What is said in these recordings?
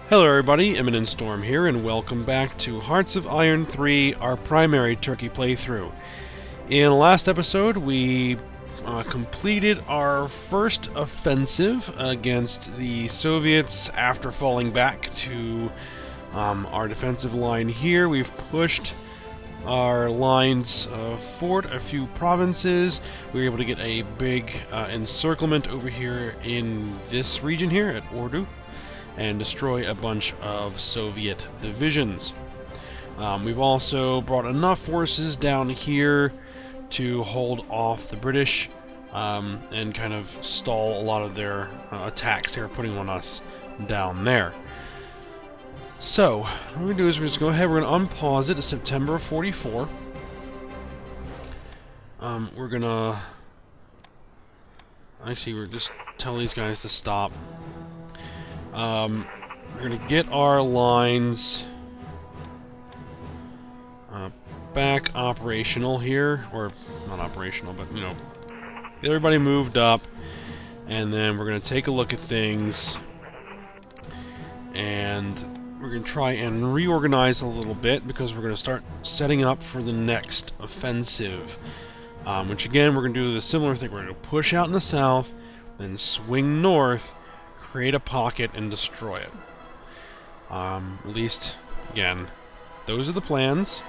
Hello everybody, Imminent Storm here, and welcome back to Hearts of Iron 3, our primary Turkey playthrough. In the last episode, we completed our first offensive against the Soviets after falling back to our defensive line here. We've pushed our lines forward a few provinces. We were able to get a big encirclement over here in this region here at Ordu, and destroy a bunch of Soviet divisions. We've also brought enough forces down here to hold off the British and kind of stall a lot of their attacks they were putting on us down there. So, what we're going to do is we're just go ahead, we're going to unpause it to September of 44. We're going to... Actually, we're just tell these guys to stop. We're going to get our lines back operational here, or not operational, but, you know, get everybody moved up, and then we're going to take a look at things, and we're going to try and reorganize a little bit, because we're going to start setting up for the next offensive, which again, we're going to do the similar thing. We're going to push out in the south, then swing north, create a pocket, and destroy it. At least, again, those are the plans.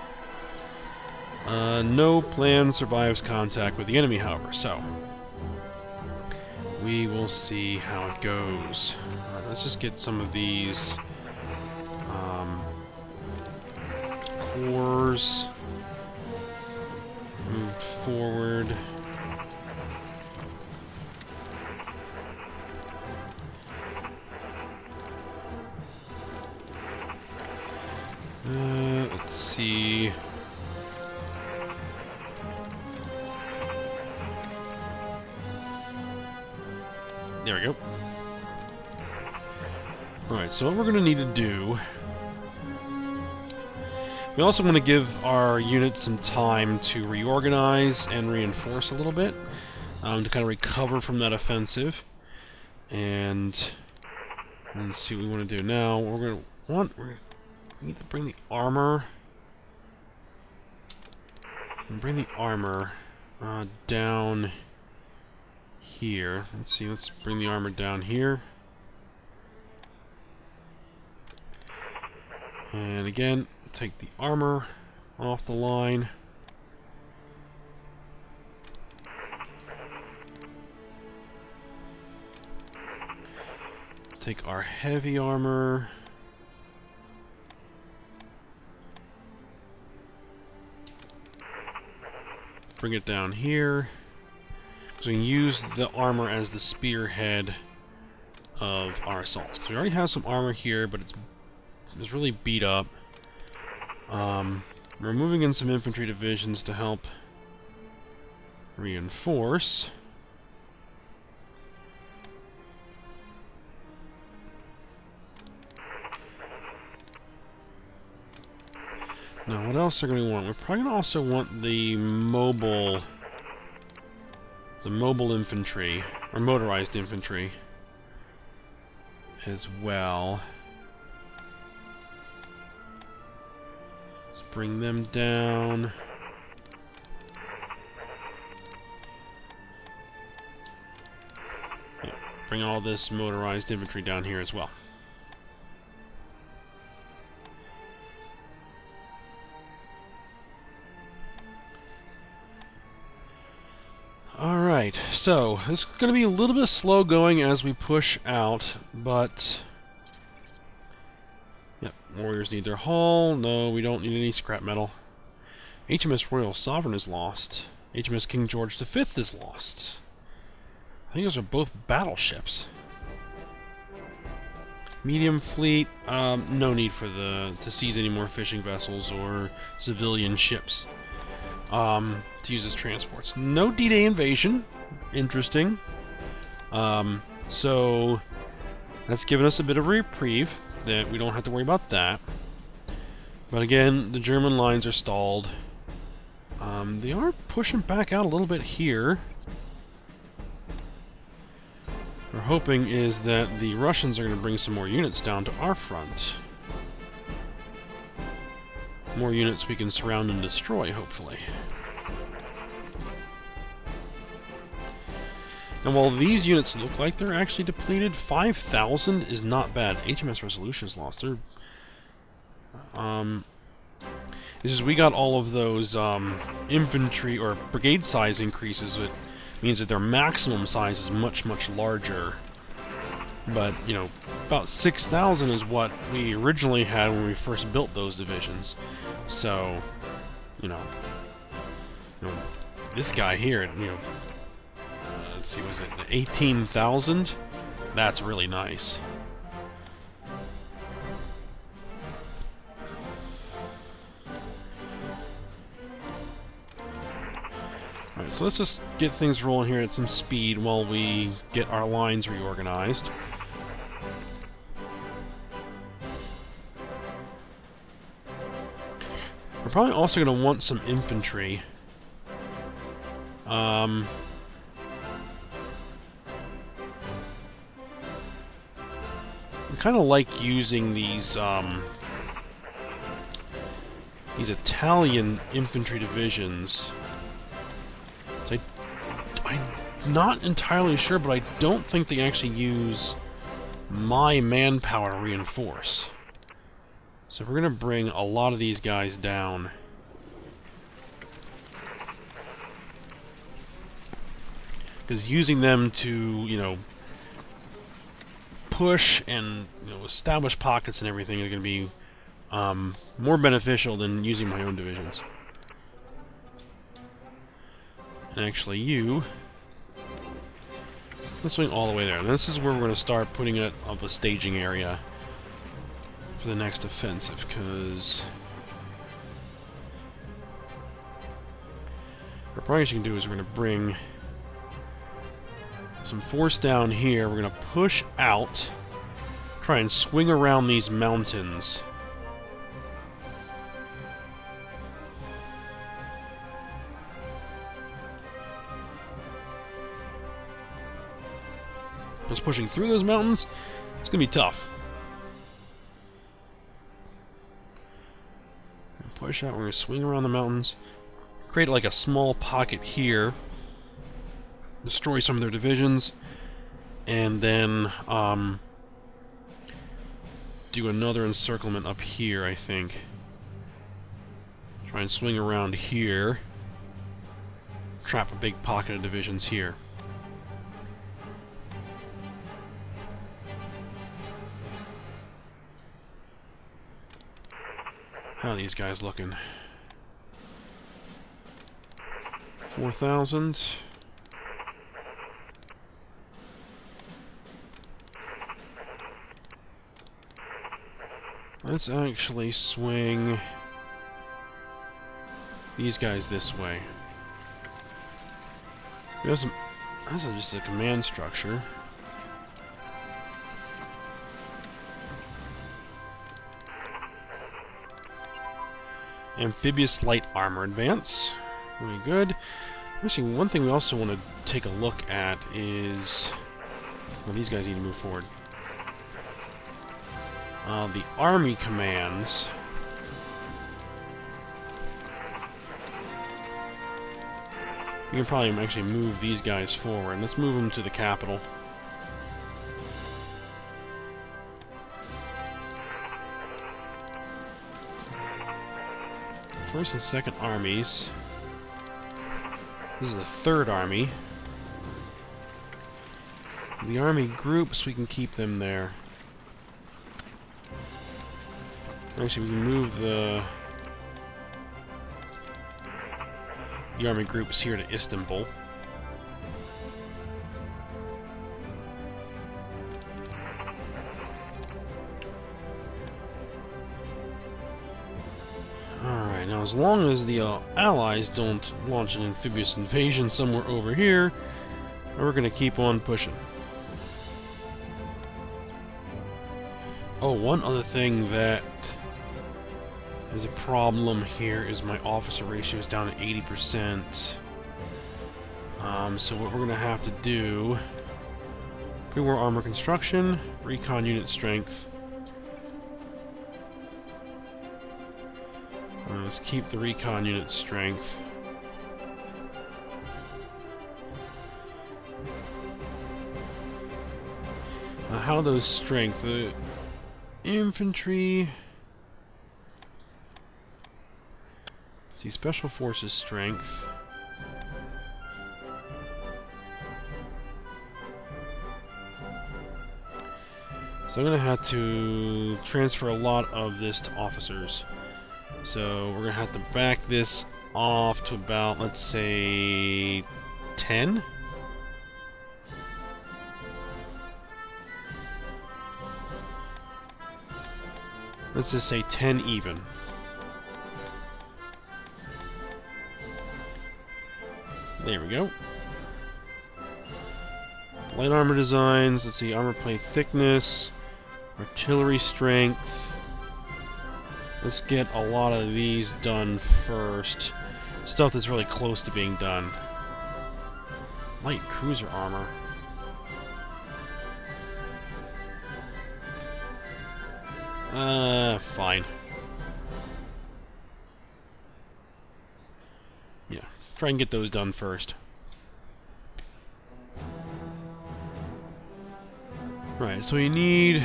No plan survives contact with the enemy, however, so we will see how it goes. Alright, let's just get some of these cores moved forward. Let's see. There we go. Alright, so what we're going to need to do... We also want to give our unit some time to reorganize and reinforce a little bit, to kind of recover from that offensive. And let's see what we want to do now. We're going to we need to bring the armor. Bring the armor down here. Let's see. Let's bring the armor down here. And again, take the armor off the line. Take our heavy armor. Bring it down here, so we can use the armor as the spearhead of our assaults. Because we already have some armor here, but it's really beat up. We're moving in some infantry divisions to help reinforce. Now, what else are we going to want? We're probably going to also want the mobile infantry, or motorized infantry, as well. Let's bring them down. Yeah, bring all this motorized infantry down here as well. Alright, so this is going to be a little bit slow going as we push out, but... Yep, warriors need their hull. No, we don't need any scrap metal. HMS Royal Sovereign is lost. HMS King George V is lost. I think those are both battleships. Medium fleet, no need for to seize any more fishing vessels or civilian ships. To use as transports. No D-Day invasion. Interesting. So that's given us a bit of a reprieve that we don't have to worry about that. But again, the German lines are stalled. They are pushing back out a little bit here. we're hoping is that the Russians are going to bring some more units down to our front. More units we can surround and destroy, hopefully. And while these units look like they're actually depleted, 5,000 is not bad. HMS Resolution is lost. They're... This is, we got all of those infantry or brigade size increases. It means that their maximum size is much, much larger. But, you know, about 6,000 is what we originally had when we first built those divisions. So, you know this guy here, you know, let's see, was it 18,000? That's really nice. Alright, so let's just get things rolling here at some speed while we get our lines reorganized. We're probably also going to want some infantry. I kind of like using these Italian infantry divisions. So I'm not entirely sure, but I don't think they actually use my manpower to reinforce. So we're going to bring a lot of these guys down. Because using them to, you know, push and, you know, establish pockets and everything are going to be more beneficial than using my own divisions. And actually, let's swing all the way there. And this is where we're going to start putting it up a staging area for the next offensive, because what probably what you can do is we're going to bring some force down here. We're going to push out, try and swing around these mountains. Just pushing through those mountains, it's going to be tough. Push out, we're going to swing around the mountains, create like a small pocket here, destroy some of their divisions, and then do another encirclement up here, I think. Try and swing around here, trap a big pocket of divisions here. How are these guys looking? 4,000. Let's actually swing these guys this way. This is just a command structure. Amphibious light armor advance. Really good. Actually, one thing we also want to take a look at is... well, these guys need to move forward. The army commands. We can probably actually move these guys forward. Let's move them to the capital. First and second armies. This is the third army. The army groups, we can keep them there. Actually, we can move the army groups here to Istanbul. Alright, now as long as the Allies don't launch an amphibious invasion somewhere over here, we're going to keep on pushing. Oh, one other thing that is a problem here is my officer ratio is down at 80%. So what we're going to have to do, Pre-war armor construction, recon unit strength. Let's keep the recon unit strength. How those strength? The infantry. Let's see, special forces strength. So I'm gonna have to transfer a lot of this to officers. So we're gonna have to back this off to about, let's say, 10. Let's just say 10 even. There we go. Light armor designs. Let's see, armor plate thickness, artillery strength. Let's get a lot of these done first. Stuff that's really close to being done. Light cruiser armor. Fine. Yeah, try and get those done first. Right, so you need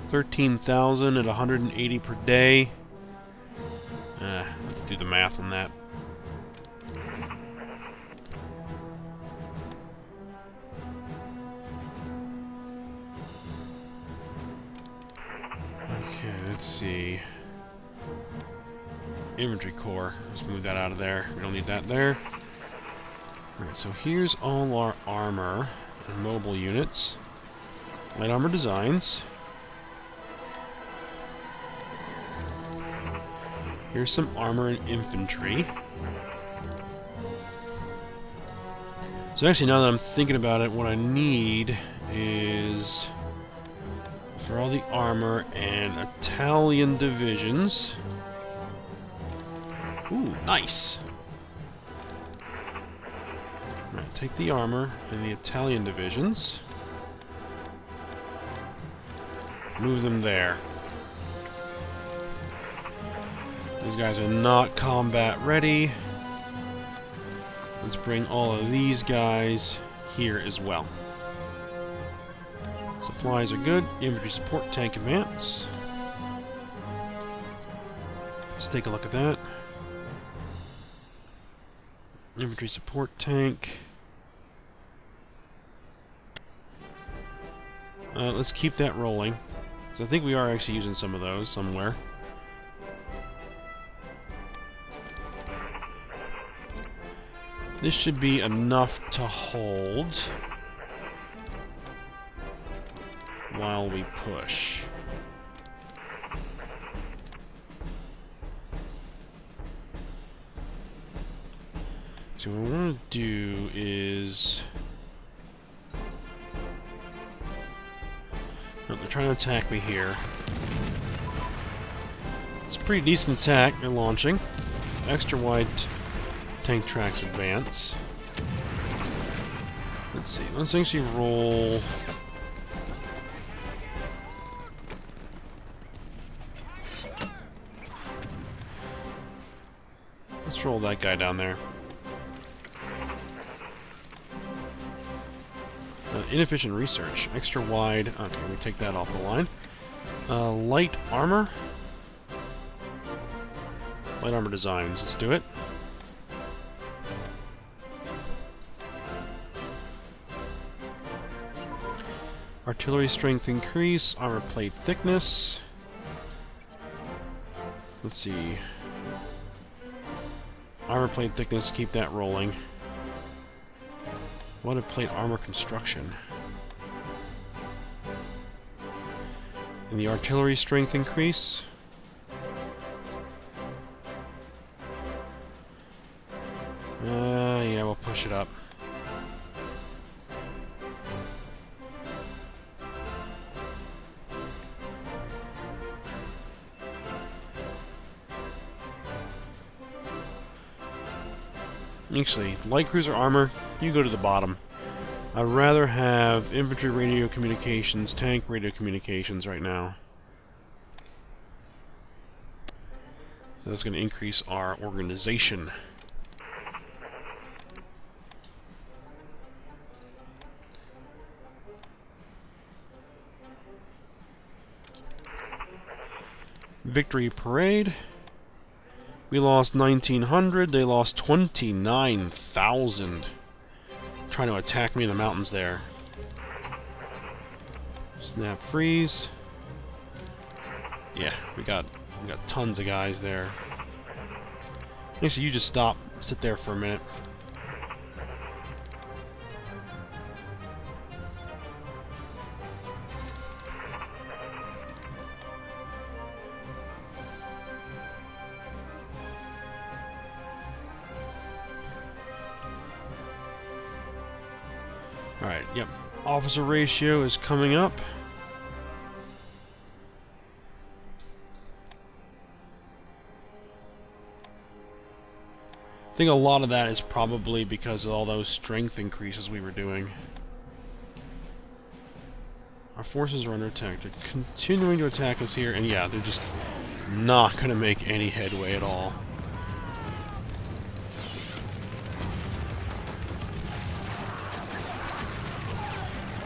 13,000 at 180 per day. I have to do the math on that. Okay, let's see. Infantry Corps. Let's move that out of there. We don't need that there. Alright, so here's all our armor and mobile units. Light armor designs. Here's some armor and infantry. So actually, now that I'm thinking about it, what I need is for all the armor and Italian divisions. Ooh, nice! Alright, take the armor and the Italian divisions. Move them there. These guys are not combat ready. Let's bring all of these guys here as well. Supplies are good. Infantry support, tank advance. Let's take a look at that. Infantry support tank. Let's keep that rolling. So I think we are actually using some of those somewhere. This should be enough to hold while we push. So what we're going to do is... No, they're trying to attack me here. It's a pretty decent attack they're launching. Extra wide tank tracks advance. Let's see, let's actually roll... Let's roll that guy down there. Inefficient research. Extra wide. Okay, we take that off the line. Light armor. Light armor designs. Let's do it. Artillery strength increase. Armor plate thickness. Let's see. Armor plate thickness. Keep that rolling. Water plate armor construction. And the artillery strength increase. Yeah, we'll push it up. Actually, light cruiser armor, you go to the bottom. I'd rather have infantry radio communications, tank radio communications right now. So that's going to increase our organization. Victory Parade. We lost 1,900. They lost 29,000. Trying to attack me in the mountains there. Snap freeze. Yeah, we got tons of guys there. Actually, you just stop, sit there for a minute. Alright, yep. Officer ratio is coming up. I think a lot of that is probably because of all those strength increases we were doing. Our forces are under attack. They're continuing to attack us here, and yeah, they're just not going to make any headway at all.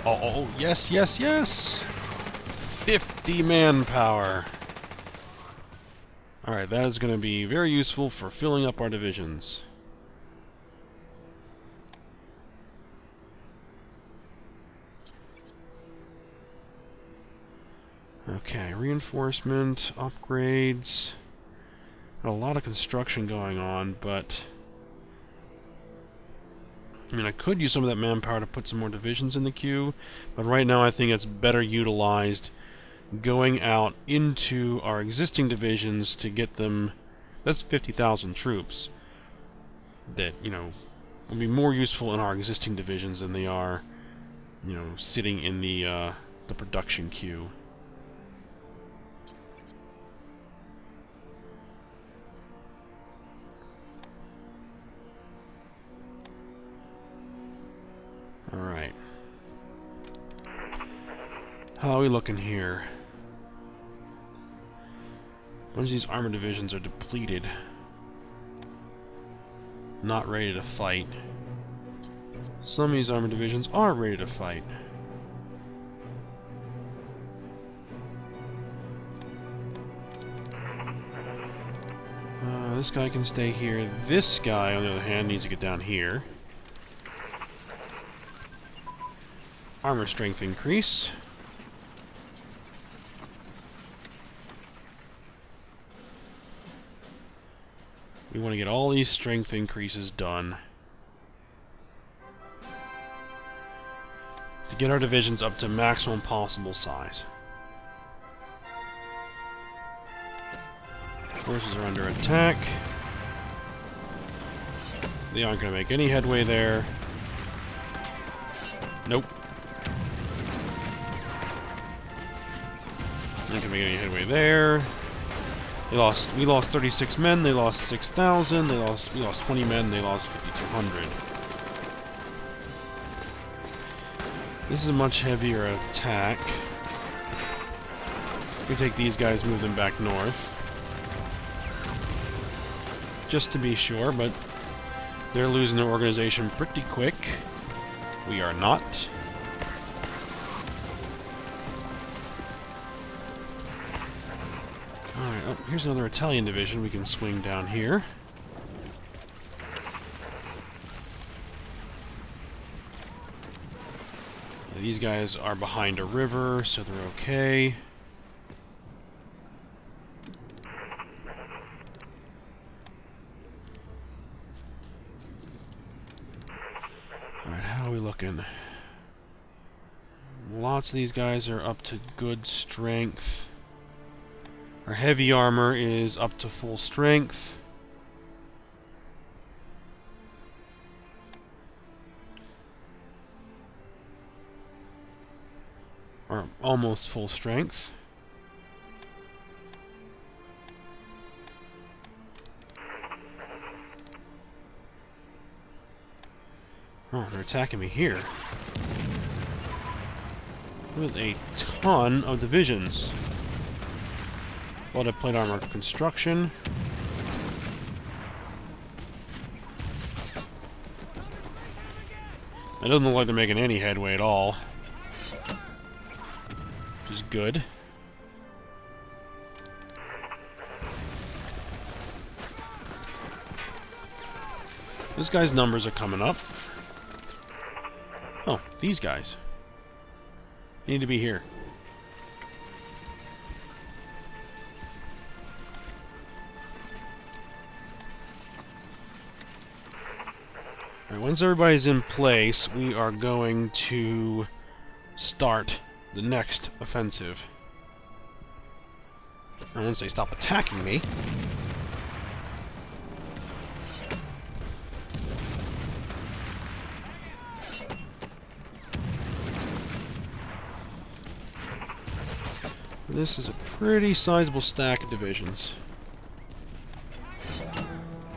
Oh, yes, yes, yes! 50 manpower! Alright, that is going to be very useful for filling up our divisions. Okay, reinforcement, upgrades. Got a lot of construction going on, but I mean, I could use some of that manpower to put some more divisions in the queue, but right now I think it's better utilized going out into our existing divisions to get them. That's 50,000 troops that, you know, will be more useful in our existing divisions than they are, you know, sitting in the production queue. Alright. How are we looking here? A bunch of these armor divisions are depleted. Not ready to fight. Some of these armor divisions are ready to fight. This guy can stay here. This guy, on the other hand, needs to get down here. Armor strength increase. We want to get all these strength increases done to get our divisions up to maximum possible size. Forces are under attack. They aren't going to make any headway there. Nope. Not gonna make any headway there. We lost 36 men, they lost 6,000, we lost 20 men, they lost 5,200. This is a much heavier attack. We take these guys, move them back north. Just to be sure, but they're losing their organization pretty quick. We are not. Alright, oh, here's another Italian division we can swing down here. These guys are behind a river, so they're okay. Alright, how are we looking? Lots of these guys are up to good strength. Our heavy armor is up to full strength. Or almost full strength. Oh, they're attacking me here. With a ton of divisions. Welded plate armor construction. It doesn't look like they're making any headway at all. Which is good. This guy's numbers are coming up. Oh, these guys. They need to be here. Alright, once everybody's in place, we are going to start the next offensive. And once they stop attacking me... This is a pretty sizable stack of divisions.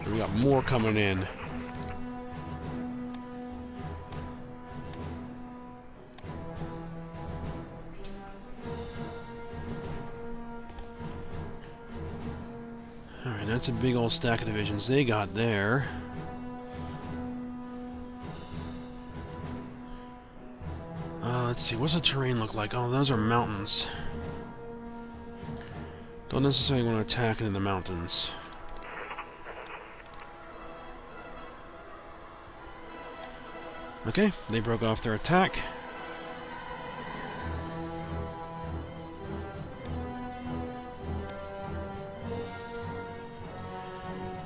And we got more coming in. Alright, that's a big old stack of divisions they got there. Let's see, what's the terrain look like? Oh, those are mountains. Don't necessarily want to attack in the mountains. Okay, they broke off their attack.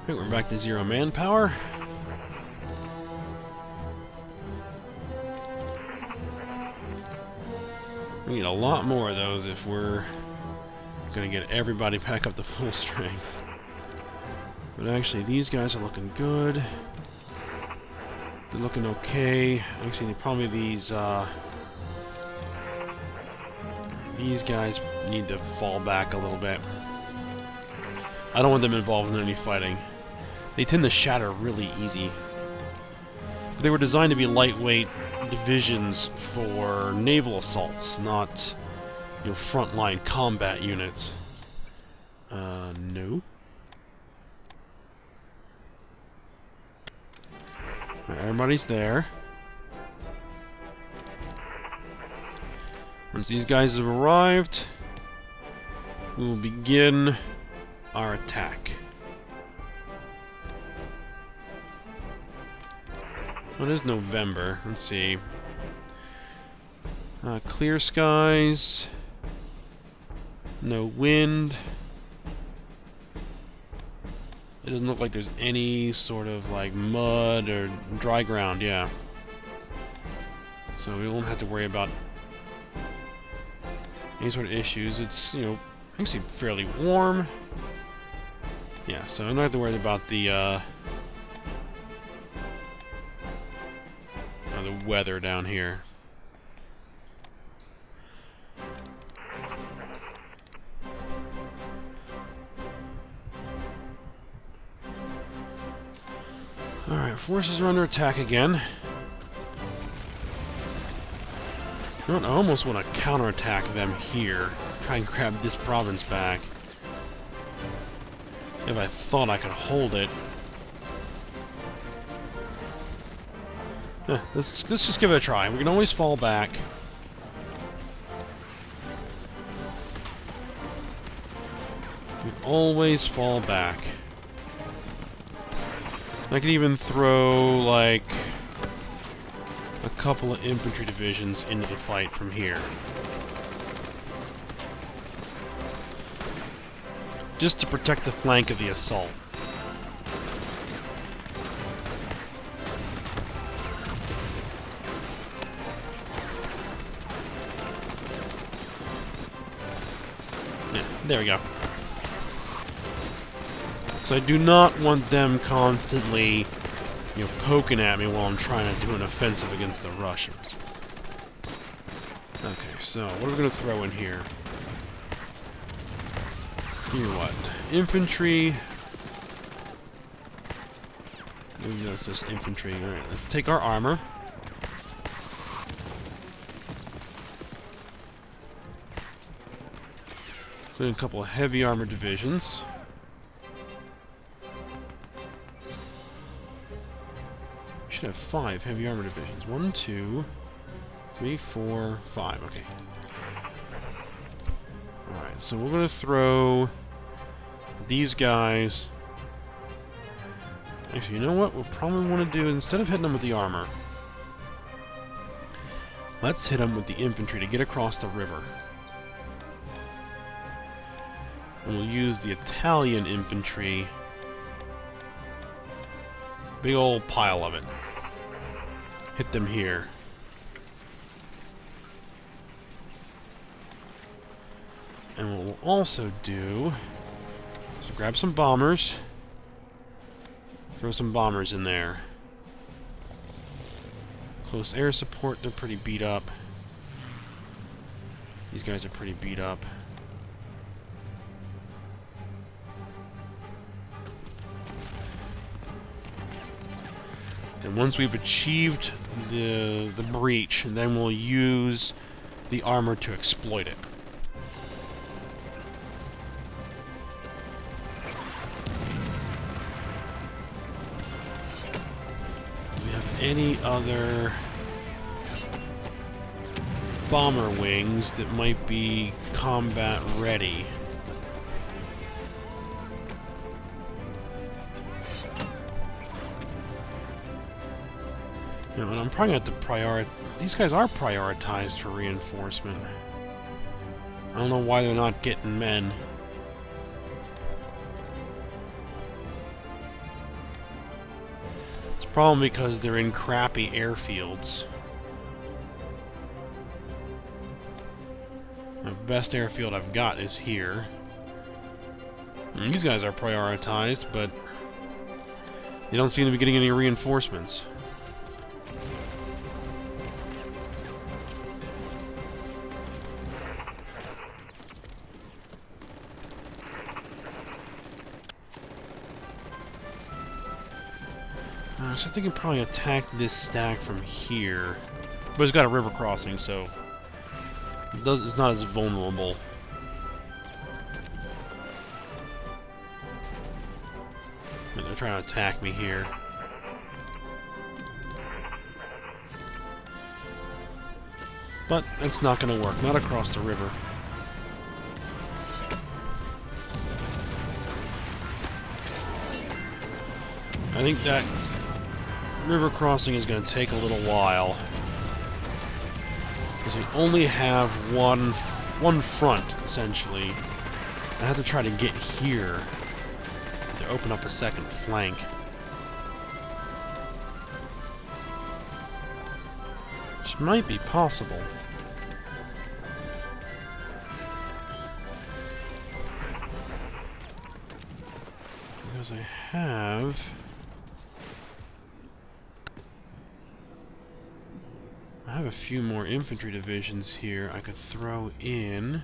Okay, we're back to 0 manpower. We need a lot more of those if we're gonna get everybody back up to full strength. But actually, these guys are looking good. They're looking okay. Actually, probably these guys need to fall back a little bit. I don't want them involved in any fighting. They tend to shatter really easy. But they were designed to be lightweight divisions for naval assaults, not, you know, frontline combat units. No. Right, everybody's there. Once these guys have arrived, we will begin our attack. Well, it is November. Let's see. Clear skies. No wind. It doesn't look like there's any sort of like mud or dry ground, yeah. So we won't have to worry about any sort of issues. It's, you know, actually fairly warm. Yeah, so I'm not have to worry about the weather down here. Alright, forces are under attack again. You know what, I almost want to counterattack them here. Try and grab this province back. If I thought I could hold it. Let's just give it a try. We can always fall back. We can always fall back. I could even throw, like, a couple of infantry divisions into the fight from here. Just to protect the flank of the assault. Yeah, there we go. So I do not want them constantly, you know, poking at me while I'm trying to do an offensive against the Russians. Okay, so what are we going to throw in here? Here what? Infantry. Maybe that's just infantry. Alright, let's take our armor. Put in a couple of heavy armor divisions. We should have 5 heavy armor divisions. 1, 2, 3, 4, 5. Okay. Alright, so we're going to throw these guys. Actually, you know what? We'll probably want to do, instead of hitting them with the armor, let's hit them with the infantry to get across the river. And we'll use the Italian infantry. Big old pile of it. Hit them here. And what we'll also do is grab some bombers. Throw some bombers in there. Close air support, they're pretty beat up. These guys are pretty beat up. And once we've achieved the breach, then we'll use the armor to exploit it. Do we have any other bomber wings that might be combat ready? You know, and I'm probably going to have to prioritize... These guys are prioritized for reinforcement. I don't know why they're not getting men. It's probably because they're in crappy airfields. The best airfield I've got is here. And these guys are prioritized, but they don't seem to be getting any reinforcements. So I think you can probably attack this stack from here. But it's got a river crossing, so it's not as vulnerable. And they're trying to attack me here. But it's not going to work. Not across the river. I think that river crossing is going to take a little while, because we only have one front, essentially. I have to try to get here to open up a second flank. Which might be possible. Because I have... I have a few more infantry divisions here I could throw in.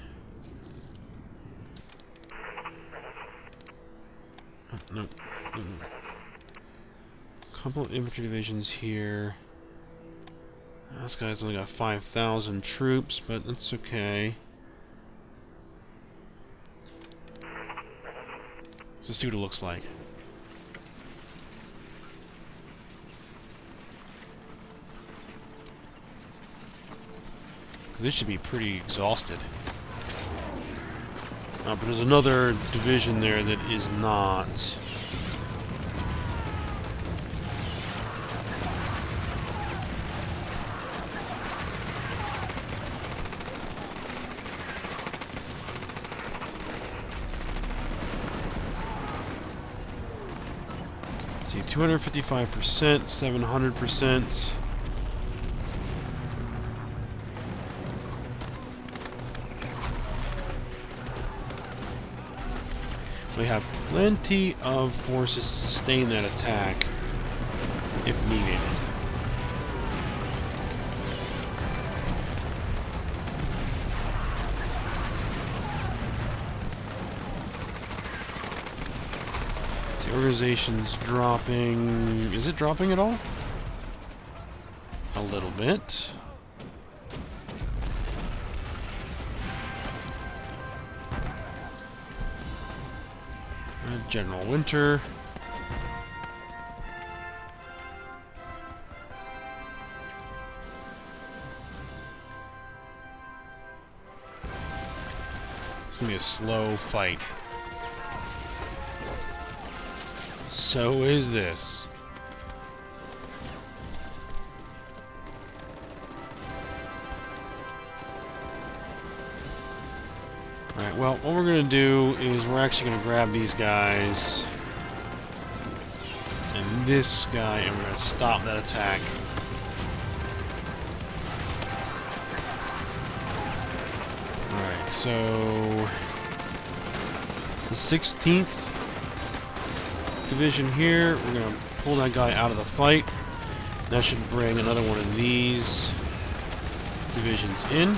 Oh, no. Couple of infantry divisions here. This guy's only got 5,000 troops, but that's okay. Let's see what it looks like. This should be pretty exhausted. But there's another division there that is not. Let's see, 255%, 700%. We have plenty of forces to sustain that attack if needed. The organization's dropping... Is it dropping at all? A little bit. General Winter. It's gonna be a slow fight. So is this. Alright, well, what we're going to do is we're actually going to grab these guys and this guy, and we're going to stop that attack. Alright, so the 16th Division here, we're going to pull that guy out of the fight. That should bring another one of these divisions in.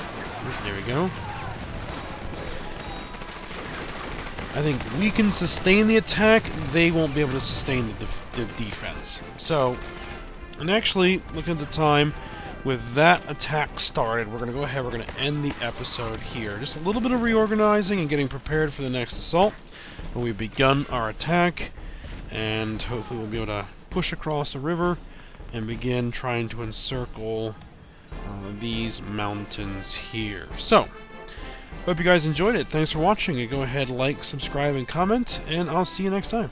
There we go. I think we can sustain the attack, they won't be able to sustain the defense. So, and actually, looking at the time, with that attack started, we're going to go ahead, we're going to end the episode here. Just a little bit of reorganizing and getting prepared for the next assault. But we've begun our attack, and hopefully we'll be able to push across the river and begin trying to encircle these mountains here. So, hope you guys enjoyed it. Thanks for watching, and go ahead, like, subscribe, and comment, and I'll see you next time.